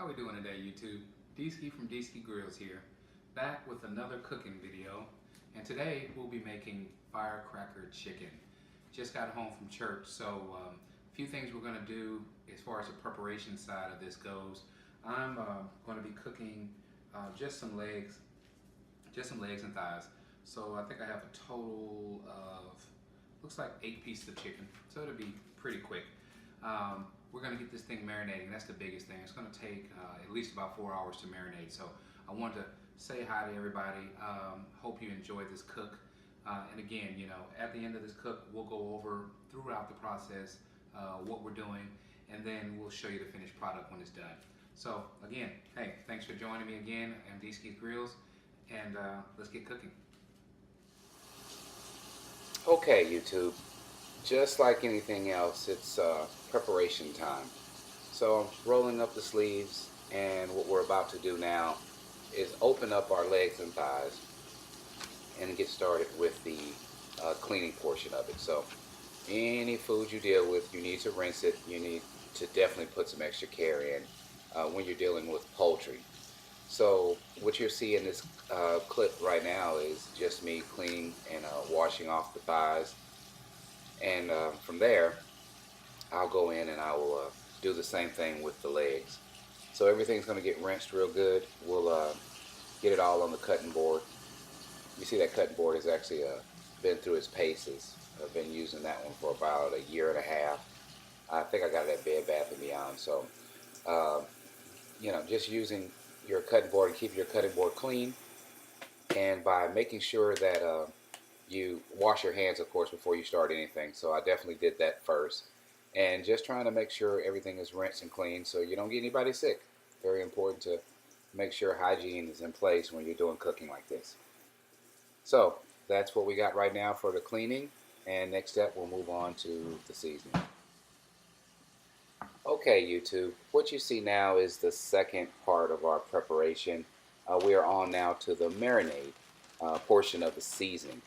How we doing today, YouTube? Deeski from Deeski Grills here, back with another cooking video. And today we'll be making firecracker chicken. Just got home from church, so a few things we're going to do as far as the preparation side of this goes. I'm going to be cooking just some legs, and thighs. So I think I have a total of looks like 8 pieces of chicken, so it'll be pretty quick. We're going to get this thing marinating. That's the biggest thing. It's going to take at least about 4 hours to marinate. So I want to say hi to everybody. Hope you enjoyed this cook. And again, at the end of this cook, we'll go over throughout the process what we're doing, and then we'll show you the finished product when it's done. So again, hey, thanks for joining me again at Deeski's Grills, and let's get cooking. Okay, YouTube, just like anything else, it's preparation time. So I'm rolling up the sleeves, and what we're about to do now is open up our legs and thighs and get started with the cleaning portion of it. So any food you deal with, you need to rinse it. You need to definitely put some extra care in when you're dealing with poultry. So what you'll see in this clip right now is just me cleaning and washing off the thighs. And from there, I'll go in and I will do the same thing with the legs. So everything's going to get rinsed real good. We'll get it all on the cutting board. You see that cutting board has actually been through its paces. I've been using that one for about a year and a half. I think I got it at Bed Bath & Beyond. So, just using your cutting board and keep your cutting board clean. And by making sure that you wash your hands, of course, before you start anything. So I definitely did that first. And just trying to make sure everything is rinsed and clean so you don't get anybody sick. Very important to make sure hygiene is in place when you're doing cooking like this. So that's what we got right now for the cleaning. And next step, we'll move on to the seasoning. Okay, YouTube, what you see now is the second part of our preparation. We are on now to the marinade portion of the seasoning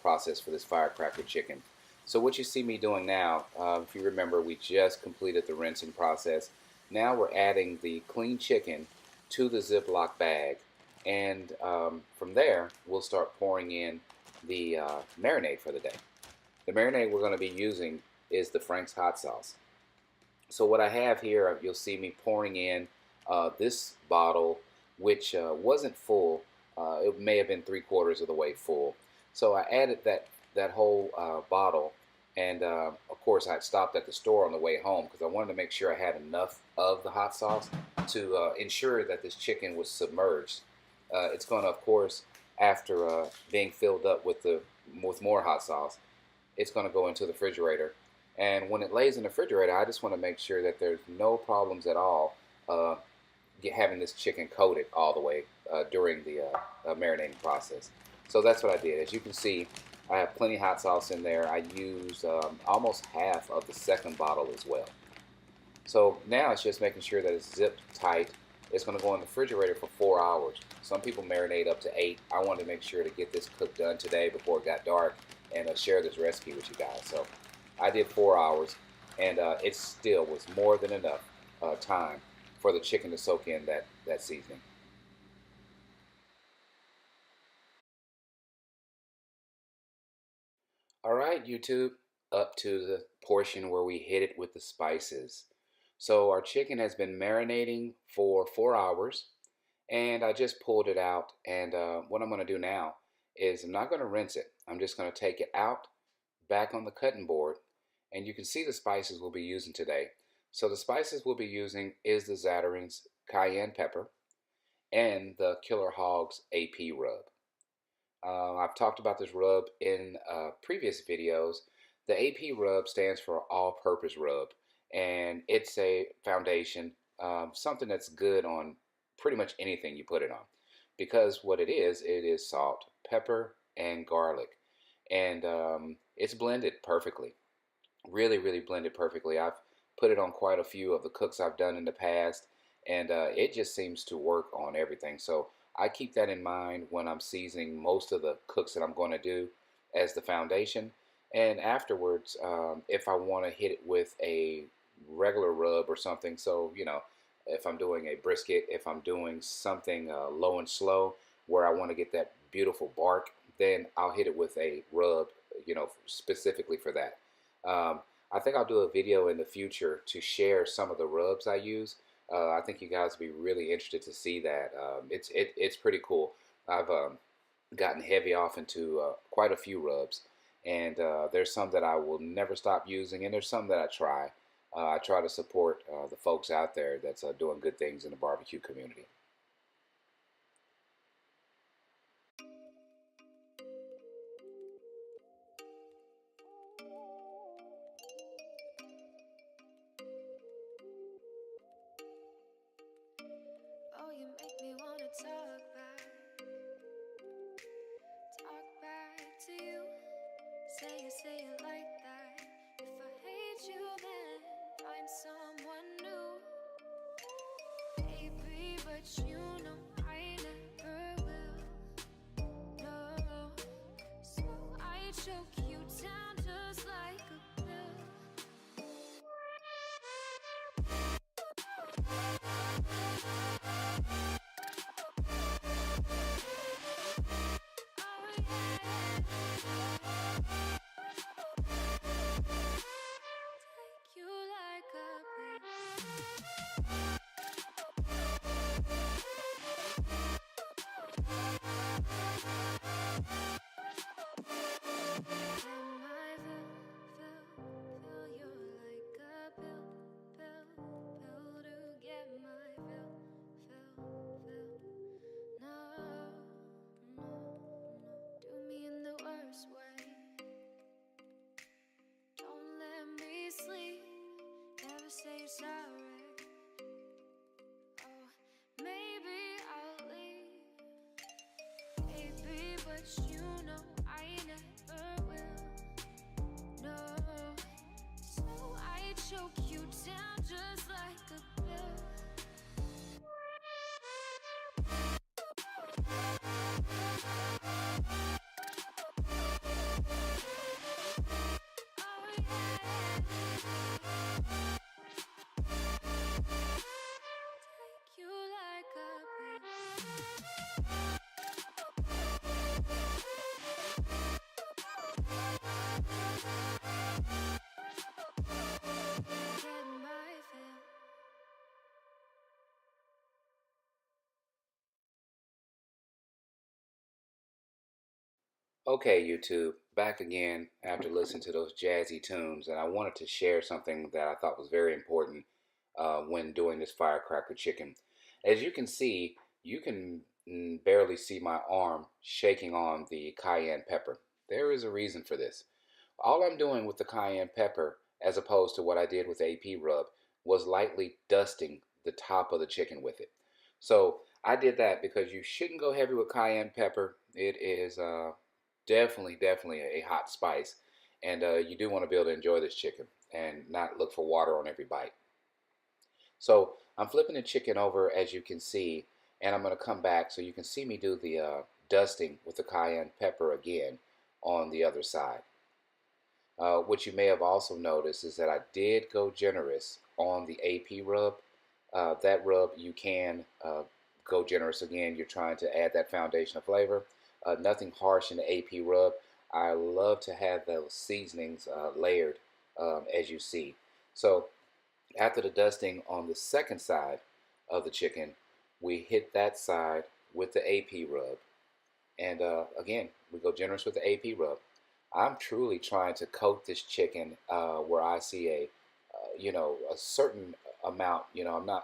process for this firecracker chicken. So what you see me doing now, if you remember, we just completed the rinsing process. Now we're adding the clean chicken to the Ziploc bag, and from there we'll start pouring in the marinade for the day. The marinade we're going to be using is the Frank's hot sauce. So what I have here, you'll see me pouring in this bottle, which wasn't full. It may have been 3/4 of the way full. So I added that whole bottle, and of course I stopped at the store on the way home because I wanted to make sure I had enough of the hot sauce to ensure that this chicken was submerged. It's going to, of course, after being filled up with more hot sauce, it's going to go into the refrigerator. And when it lays in the refrigerator, I just want to make sure that there's no problems at all having this chicken coated all the way during the marinating process. So that's what I did. As you can see, I have plenty of hot sauce in there. I used almost half of the second bottle as well. So now it's just making sure that it's zipped tight. It's going to go in the refrigerator for 4 hours. Some people marinate up to 8. I wanted to make sure to get this cook done today before it got dark and share this recipe with you guys. So I did 4 hours, and it still was more than enough time for the chicken to soak in that seasoning. All right, YouTube, up to the portion where we hit it with the spices. So our chicken has been marinating for 4 hours, and I just pulled it out. And what I'm going to do now is I'm not going to rinse it. I'm just going to take it out, back on the cutting board, and you can see the spices we'll be using today. So the spices we'll be using is the Zatarain's cayenne pepper and the Killer Hogs AP rub. I've talked about this rub in previous videos. The AP rub stands for all-purpose rub, and it's a foundation, something that's good on pretty much anything you put it on, because what it is salt, pepper, and garlic, and it's blended perfectly. Really, really blended perfectly. I've put it on quite a few of the cooks I've done in the past, and it just seems to work on everything. So I keep that in mind when I'm seasoning most of the cooks that I'm going to do as the foundation. And afterwards, if I want to hit it with a regular rub or something, so if I'm doing a brisket, if I'm doing something low and slow where I want to get that beautiful bark, then I'll hit it with a rub, specifically for that. I think I'll do a video in the future to share some of the rubs I use. I think you guys will be really interested to see that. It's pretty cool. I've gotten heavy off into quite a few rubs, and there's some that I will never stop using, and there's some that I try to support the folks out there that's doing good things in the barbecue community. Oh, you make me wanna talk back to you. Say it like that. If I hate you, then find someone new. Baby, but you know I never will. No, so I choke you down just like a pill. Oh yeah, take you like a pill. Say you're sorry. Oh, maybe I'll leave. Baby, but you know I never will. No, so I choke you down just like a pill. Oh yeah, take you like a pill. Get my fill. Okay, YouTube, back again after listening to those jazzy tunes, and I wanted to share something that I thought was very important when doing this firecracker chicken. As you can see, you can barely see my arm shaking on the cayenne pepper. There is a reason for this. All I'm doing with the cayenne pepper, as opposed to what I did with AP rub, was lightly dusting the top of the chicken with it. So I did that because you shouldn't go heavy with cayenne pepper. It is definitely a hot spice, and you do want to be able to enjoy this chicken and not look for water on every bite. So I'm flipping the chicken over, as you can see, and I'm going to come back so you can see me do the dusting with the cayenne pepper again on the other side. What you may have also noticed is that I did go generous on the AP rub. That rub, you can go generous again. You're trying to add that foundation of flavor. Nothing harsh in the AP rub. I love to have those seasonings layered, as you see. So after the dusting on the second side of the chicken, we hit that side with the AP rub. And again, we go generous with the AP rub. I'm truly trying to coat this chicken where I see a certain amount.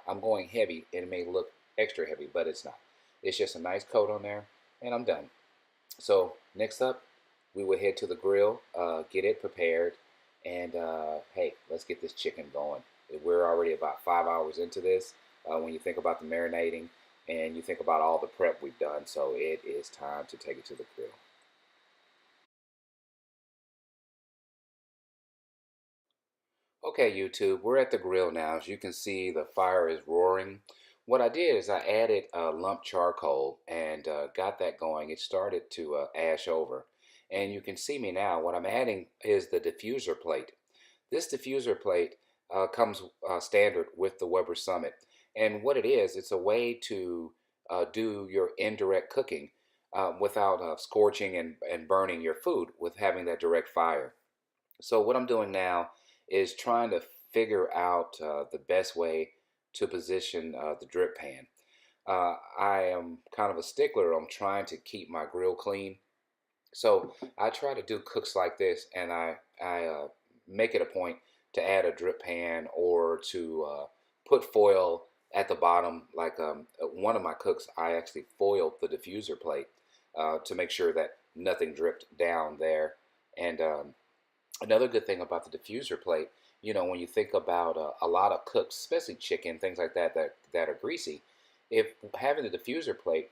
I'm going heavy, and it may look extra heavy, but it's not. It's just a nice coat on there, and I'm done. So next up, we will head to the grill, get it prepared, and hey, let's get this chicken going. We're already about 5 hours into this when you think about the marinating and you think about all the prep we've done. So it is time to take it to the grill. Okay, YouTube, we're at the grill now. As you can see, the fire is roaring. What I did is I added lump charcoal and got that going. It started to ash over. And you can see me now. What I'm adding is the diffuser plate. This diffuser plate comes standard with the Weber Summit. And what it is, it's a way to do your indirect cooking without scorching and burning your food with having that direct fire. So what I'm doing now is trying to figure out the best way to position the drip pan. I am kind of a stickler on trying to keep my grill clean. So I try to do cooks like this, and I make it a point to add a drip pan or to put foil at the bottom. Like one of my cooks, I actually foiled the diffuser plate to make sure that nothing dripped down there. And another good thing about the diffuser plate, when you think about a lot of cooks, especially chicken, things like that are greasy, if having the diffuser plate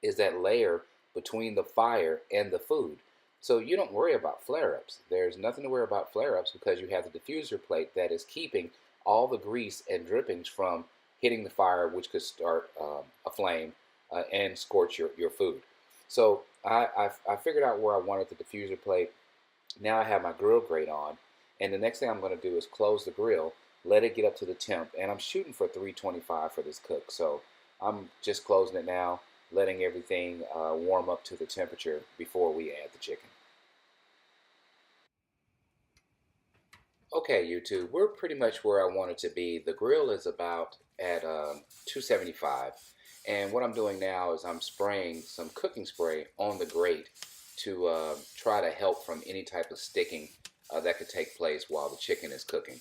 is that layer between the fire and the food. So you don't worry about flare-ups. There's nothing to worry about flare-ups because you have the diffuser plate that is keeping all the grease and drippings from hitting the fire, which could start a flame and scorch your food. So I figured out where I wanted the diffuser plate. Now I have my grill grate on, and the next thing I'm going to do is close the grill, let it get up to the temp, and I'm shooting for 325 for this cook. So I'm just closing it now, letting everything warm up to the temperature before we add the chicken. Okay, YouTube, we're pretty much where I want it to be. The grill is about at 275, and what I'm doing now is I'm spraying some cooking spray on the grate to try to help from any type of sticking that could take place while the chicken is cooking.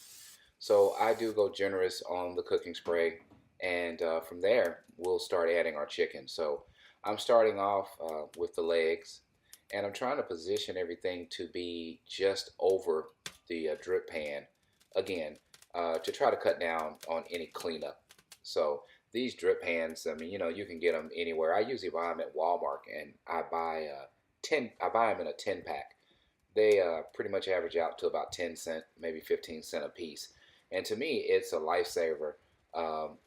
So I do go generous on the cooking spray, and from there we'll start adding our chicken. So I'm starting off with the legs, and I'm trying to position everything to be just over the drip pan again to try to cut down on any cleanup. So these drip pans, I mean, you can get them anywhere. I usually buy them at Walmart, and I buy 10. I buy them in a 10 pack. They pretty much average out to about 10 cents, maybe 15 cents a piece. And to me, it's a lifesaver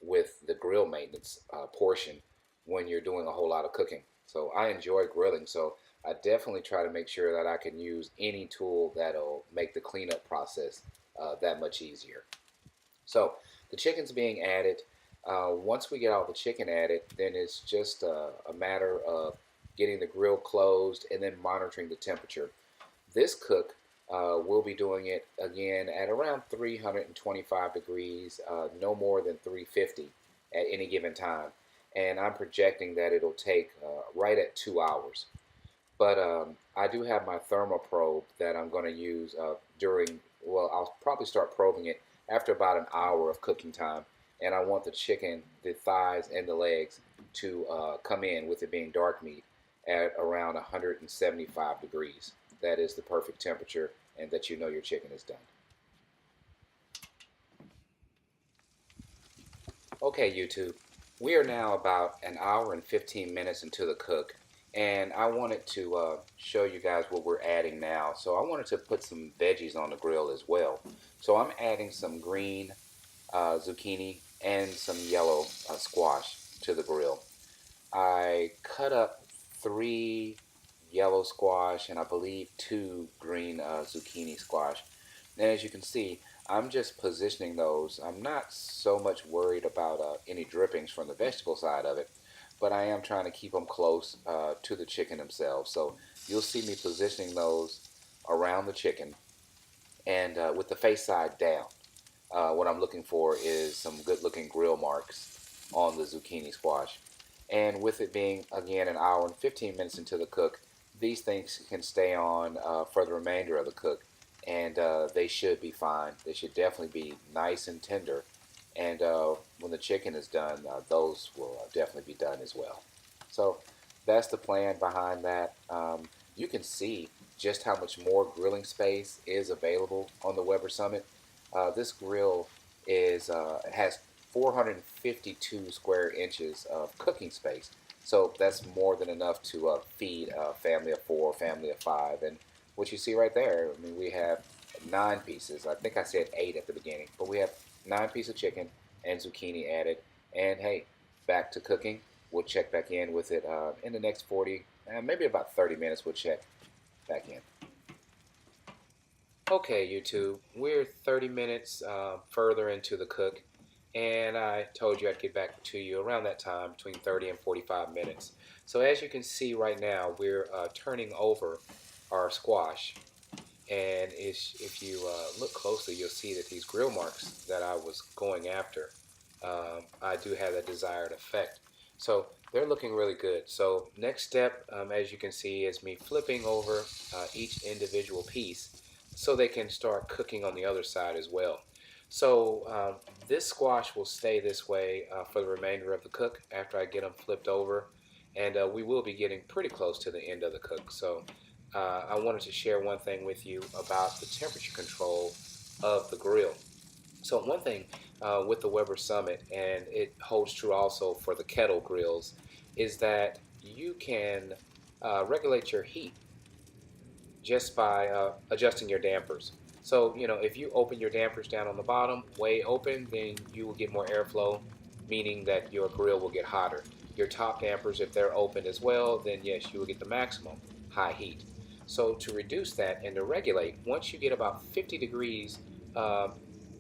with the grill maintenance portion when you're doing a whole lot of cooking. So I enjoy grilling, so I definitely try to make sure that I can use any tool that'll make the cleanup process that much easier. So the chicken's being added. Once we get all the chicken added, then it's just a matter of getting the grill closed and then monitoring the temperature. This cook will be doing it again at around 325 degrees, no more than 350 at any given time. And I'm projecting that it'll take right at 2 hours. But I do have my thermal probe that I'm going to use well, I'll probably start probing it after about an hour of cooking time. And I want the chicken, the thighs, and the legs to come in with it being dark meat at around 175 degrees. That is the perfect temperature, and that your chicken is done. Okay, YouTube, we are now about an hour and 15 minutes into the cook, and I wanted to show you guys what we're adding now. So I wanted to put some veggies on the grill as well. So I'm adding some green zucchini and some yellow squash to the grill. I cut up 3 yellow squash and I believe 2 green zucchini squash. And as you can see, I'm just positioning those. I'm not so much worried about any drippings from the vegetable side of it, but I am trying to keep them close to the chicken themselves. So you'll see me positioning those around the chicken and with the face side down. What I'm looking for is some good looking grill marks on the zucchini squash. And with it being, again, an hour and 15 minutes into the cook, these things can stay on for the remainder of the cook, and they should be fine. They should definitely be nice and tender. And when the chicken is done, those will definitely be done as well. So that's the plan behind that. You can see just how much more grilling space is available on the Weber Summit. This grill has 452 square inches of cooking space. So that's more than enough to feed a family of 4, family of 5. And what you see right there, I mean, we have 9 pieces. I think I said 8 at the beginning, but we have 9 pieces of chicken and zucchini added. And hey, back to cooking. We'll check back in with it in the next 40, maybe about 30 minutes. We'll check back in. Okay, YouTube, we're 30 minutes further into the cook, and I told you I'd get back to you around that time, between 30 and 45 minutes. So as you can see right now, we're turning over our squash, and if you look closely, you'll see that these grill marks that I was going after, I do have that desired effect. So they're looking really good. So next step, as you can see, is me flipping over each individual piece so they can start cooking on the other side as well. So this squash will stay this way for the remainder of the cook after I get them flipped over, and we will be getting pretty close to the end of the cook. So I wanted to share one thing with you about the temperature control of the grill. So one thing with the Weber Summit, and it holds true also for the kettle grills, is that you can regulate your heat just by adjusting your dampers. So, if you open your dampers down on the bottom, way open, then you will get more airflow, meaning that your grill will get hotter. Your top dampers, if they're open as well, then yes, you will get the maximum high heat. So to reduce that and to regulate, once you get about 50 degrees uh,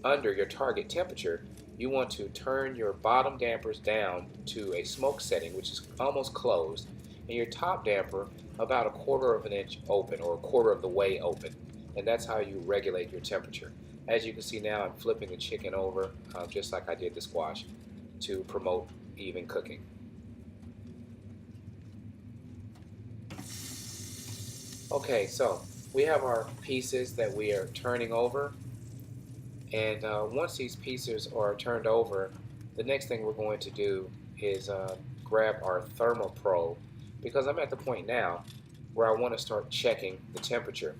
under your target temperature, you want to turn your bottom dampers down to a smoke setting, which is almost closed, and your top damper about a quarter of an inch open, or a quarter of the way open. And that's how you regulate your temperature. As you can see now, I'm flipping the chicken over just like I did the squash to promote even cooking. Okay, so we have our pieces that we are turning over, and once these pieces are turned over, the next thing we're going to do is grab our thermal probe, because I'm at the point now where I want to start checking the temperature.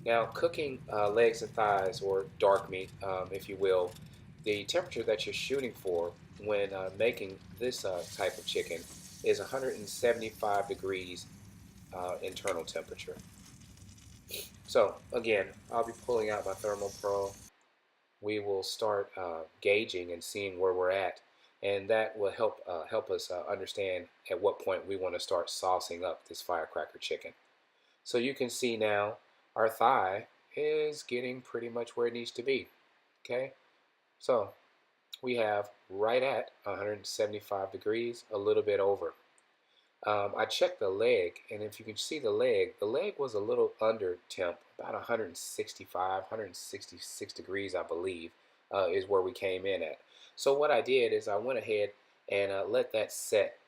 Now, cooking legs and thighs, or dark meat, if you will, the temperature that you're shooting for when making this type of chicken is 175 degrees internal temperature. So again, I'll be pulling out my thermal probe. We will start gauging and seeing where we're at, and that will help us understand at what point we want to start saucing up this firecracker chicken. So you can see now our thigh is getting pretty much where it needs to be. Okay, so we have right at 175 degrees, a little bit over. I checked the leg, and if you can see the leg was a little under temp, about 165, 166 degrees, I believe, is where we came in at. So what I did is I went ahead and let that set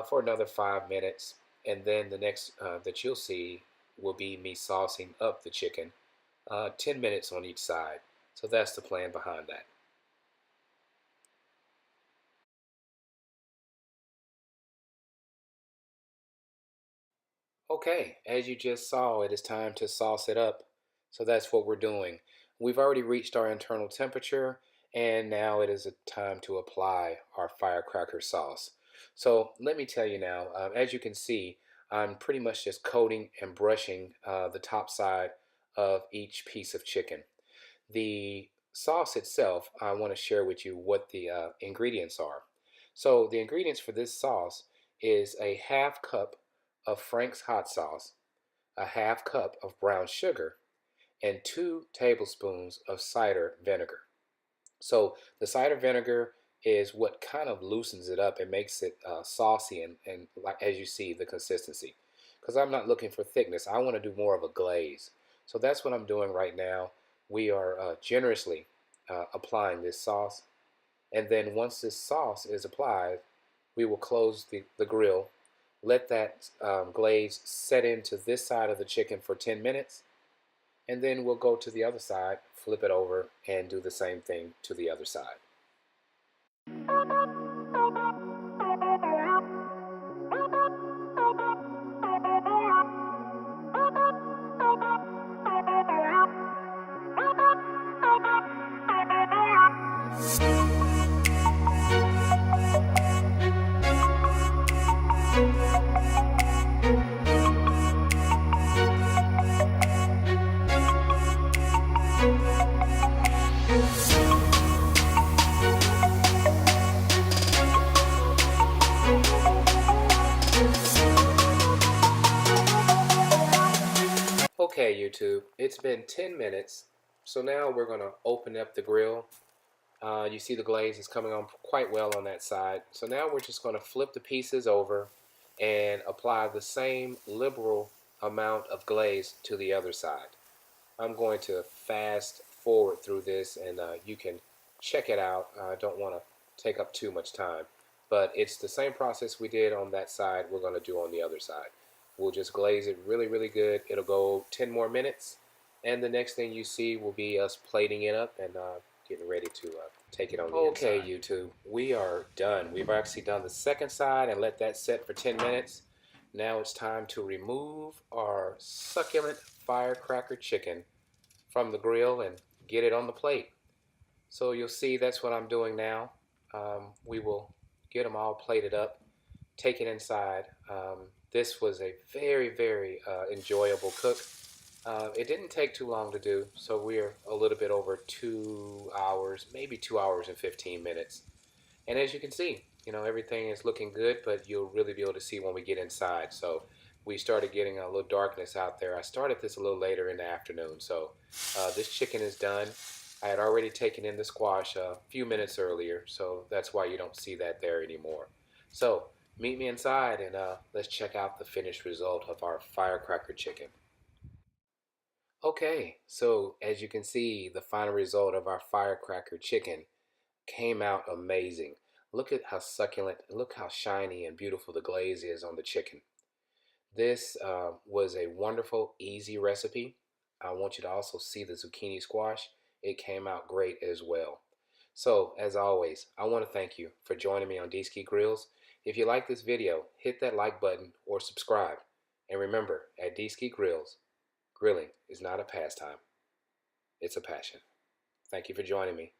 for another 5 minutes, and then the next that you'll see will be me saucing up the chicken, 10 minutes on each side. So that's the plan behind that. Okay, as you just saw, it is time to sauce it up. So that's what we're doing. We've already reached our internal temperature, and now it is a time to apply our firecracker sauce. So let me tell you now, as you can see, I'm pretty much just coating and brushing the top side of each piece of chicken. The sauce itself, I want to share with you what the ingredients are. So the ingredients for this sauce is a half cup of Frank's hot sauce, a half cup of brown sugar, and 2 tablespoons of cider vinegar. So the cider vinegar is what kind of loosens it up and makes it saucy, and like, as you see, the consistency. Because I'm not looking for thickness, I want to do more of a glaze. So that's what I'm doing right now. We are generously applying this sauce, and then once this sauce is applied, we will close the grill, let that glaze set into this side of the chicken for 10 minutes, and then we'll go to the other side, flip it over, and do the same thing to the other side. Okay, YouTube, it's been 10 minutes, so now we're going to open up the grill. You see the glaze is coming on quite well on that side. So now we're just going to flip the pieces over and apply the same liberal amount of glaze to the other side. I'm going to fast forward through this, and you can check it out. I don't want to take up too much time, but it's the same process we did on that side we're going to do on the other side. We'll just glaze it really, really good. It'll go 10 more minutes, and the next thing you see will be us plating it up and getting ready to take it on the inside. Okay, YouTube, we are done. We've actually done the second side and let that set for 10 minutes. Now it's time to remove our succulent firecracker chicken from the grill and get it on the plate. So you'll see that's what I'm doing now. We will get them all plated up, take it inside. This was a very, very enjoyable cook. It didn't take too long to do, so we're a little bit over 2 hours, maybe 2 hours and 15 minutes. And as you can see, everything is looking good, but you'll really be able to see when we get inside. So we started getting a little darkness out there. I started this a little later in the afternoon, so this chicken is done. I had already taken in the squash a few minutes earlier, so that's why you don't see that there anymore. So meet me inside and let's check out the finished result of our firecracker chicken. Okay, so as you can see, the final result of our firecracker chicken came out amazing. Look at how succulent, look how shiny and beautiful the glaze is on the chicken. This was a wonderful, easy recipe. I want you to also see the zucchini squash. It came out great as well. So, as always, I want to thank you for joining me on D-Ski Grills. If you like this video, hit that like button or subscribe. And remember, at D-Ski Grills, grilling is not a pastime. It's a passion. Thank you for joining me.